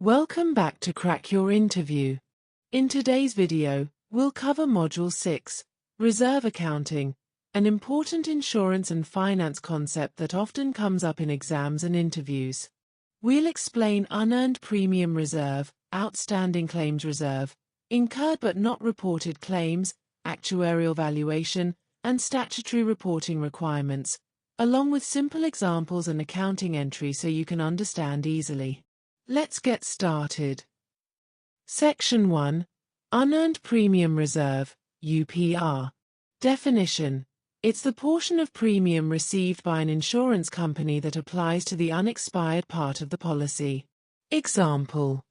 Welcome back to Crack Your Interview. In today's video, we'll cover Module 6, Reserve Accounting, an important insurance and finance concept that often comes up in exams and interviews. We'll explain Unearned Premium Reserve, Outstanding Claims Reserve, Incurred But Not Reported Claims, Actuarial Valuation, and Statutory Reporting Requirements, along with simple examples and accounting entries so you can understand easily. Let's get started. Section 1. Unearned Premium Reserve, UPR. Definition. It's the portion of premium received by an insurance company that applies to the unexpired part of the policy. Example.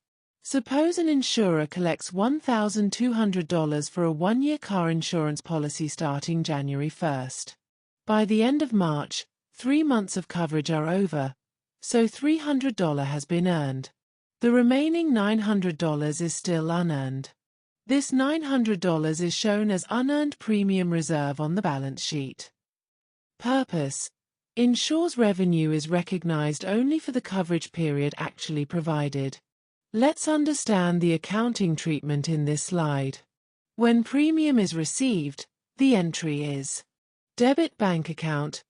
Suppose an insurer collects $1,200 for a one-year car insurance policy starting January 1st. By the end of March, 3 months of coverage are over, so $300 has been earned. The remaining $900 is still unearned. This $900 is shown as Unearned Premium Reserve on the balance sheet. Purpose. Insurer's revenue is recognized only for the coverage period actually provided. Let's understand the accounting treatment in this slide. When premium is received, the entry is debit bank account,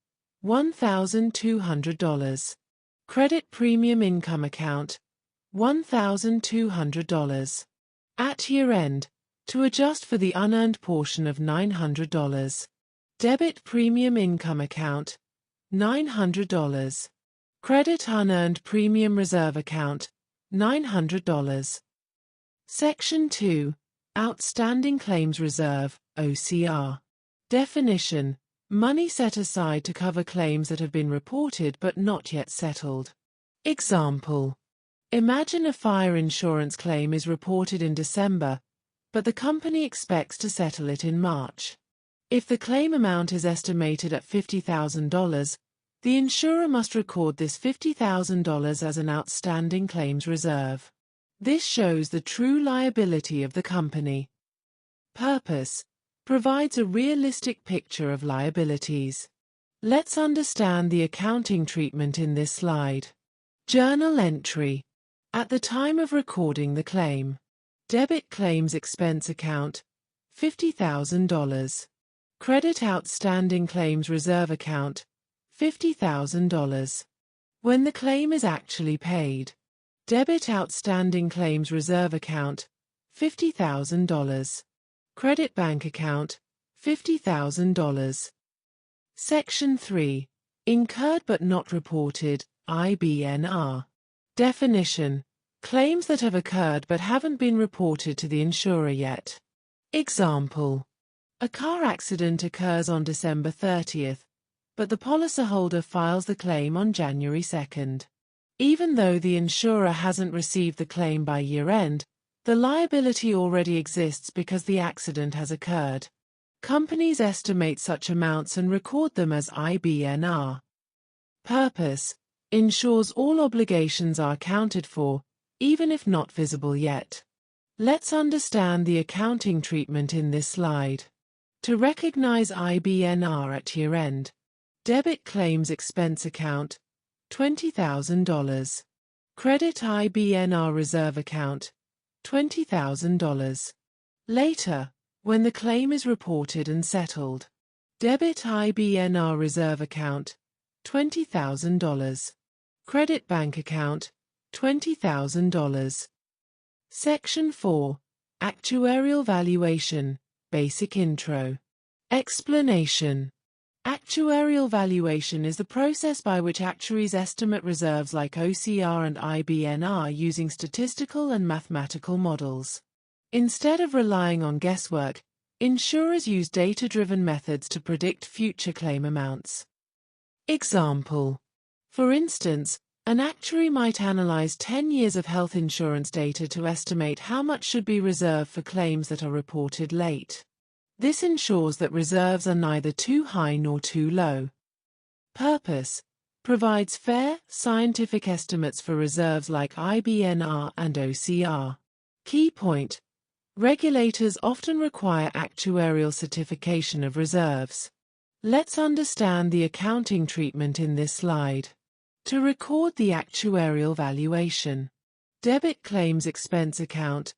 $1,200. Credit premium income account, $1,200. At year-end, to adjust for the unearned portion of $900. Debit premium income account, $900. Credit unearned premium reserve account, $900. Section 2. Outstanding Claims Reserve, OCR. Definition. Money set aside to cover claims that have been reported but not yet settled. Example. Imagine a fire insurance claim is reported in December, but the company expects to settle it in March. If the claim amount is estimated at $50,000, the insurer must record this $50,000 as an outstanding claims reserve. This shows the true liability of the company. Purpose. Provides a realistic picture of liabilities. Let's understand the accounting treatment in this slide. Journal entry. At the time of recording the claim. Debit claims expense account, $50,000. Credit outstanding claims reserve account, $50,000. When the claim is actually paid. Debit outstanding claims reserve account, $50,000. Credit bank account, $50,000. Section 3. Incurred but not reported, IBNR. Definition. Claims that have occurred but haven't been reported to the insurer yet. Example. A car accident occurs on December 30th, but the policyholder files the claim on January 2nd. Even though the insurer hasn't received the claim by year-end, the liability already exists because the accident has occurred. Companies estimate such amounts and record them as IBNR. Purpose. Ensures all obligations are accounted for, even if not visible yet. Let's understand the accounting treatment in this slide. To recognize IBNR at year-end. Debit claims expense account, $20,000. Credit IBNR reserve account, $20,000. Later, when the claim is reported and settled. Debit IBNR reserve account, $20,000. Credit bank account, $20,000. Section 4. Actuarial Valuation, Basic Intro. Explanation. Actuarial valuation is the process by which actuaries estimate reserves like OCR and IBNR using statistical and mathematical models. Instead of relying on guesswork, insurers use data-driven methods to predict future claim amounts. Example. For instance, an actuary might analyze 10 years of health insurance data to estimate how much should be reserved for claims that are reported late. This ensures that reserves are neither too high nor too low. Purpose. Provides fair, scientific estimates for reserves like IBNR and OCR. Key point. Regulators often require actuarial certification of reserves. Let's understand the accounting treatment in this slide. To record the actuarial valuation. Debit claims expense account,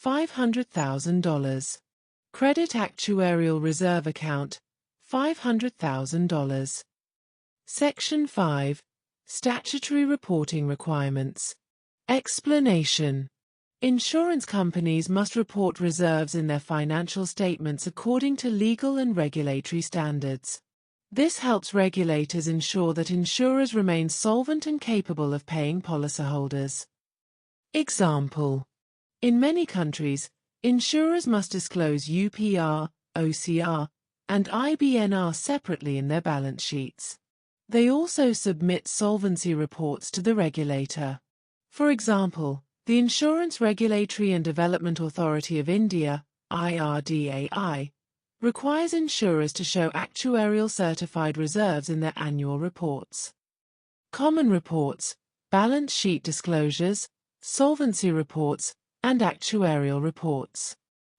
$500,000. Credit actuarial reserve account, $500,000. Section 5. Statutory Reporting Requirements. Explanation. Insurance companies must report reserves in their financial statements according to legal and regulatory standards. This helps regulators ensure that insurers remain solvent and capable of paying policyholders. Example. In many countries, insurers must disclose UPR, OCR, and IBNR separately in their balance sheets. They also submit solvency reports to the regulator. For example, the Insurance Regulatory and Development Authority of India, IRDAI, requires insurers to show actuarial certified reserves in their annual reports. Common reports, balance sheet disclosures, solvency reports, and actuarial reports.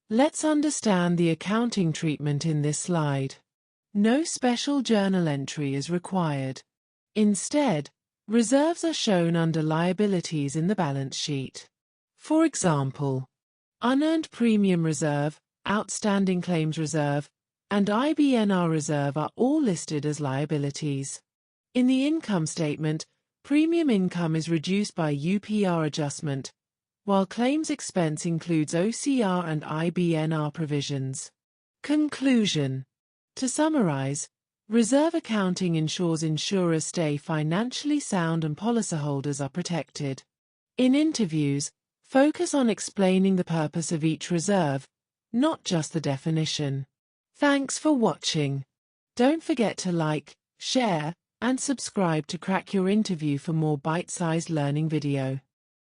Let's understand the accounting treatment in this slide. No special journal entry is required. Instead, reserves are shown under liabilities in the balance sheet. For example, Unearned Premium Reserve, Outstanding Claims Reserve, and IBNR Reserve are all listed as liabilities. In the income statement, premium income is reduced by UPR adjustment, while claims expense includes OCR and IBNR provisions. Conclusion. To summarize, reserve accounting ensures insurers stay financially sound and policyholders are protected. In interviews, focus on explaining the purpose of each reserve, not just the definition. Thanks for watching. Don't forget to like, share, and subscribe to Crack Your Interview for more bite-sized learning video.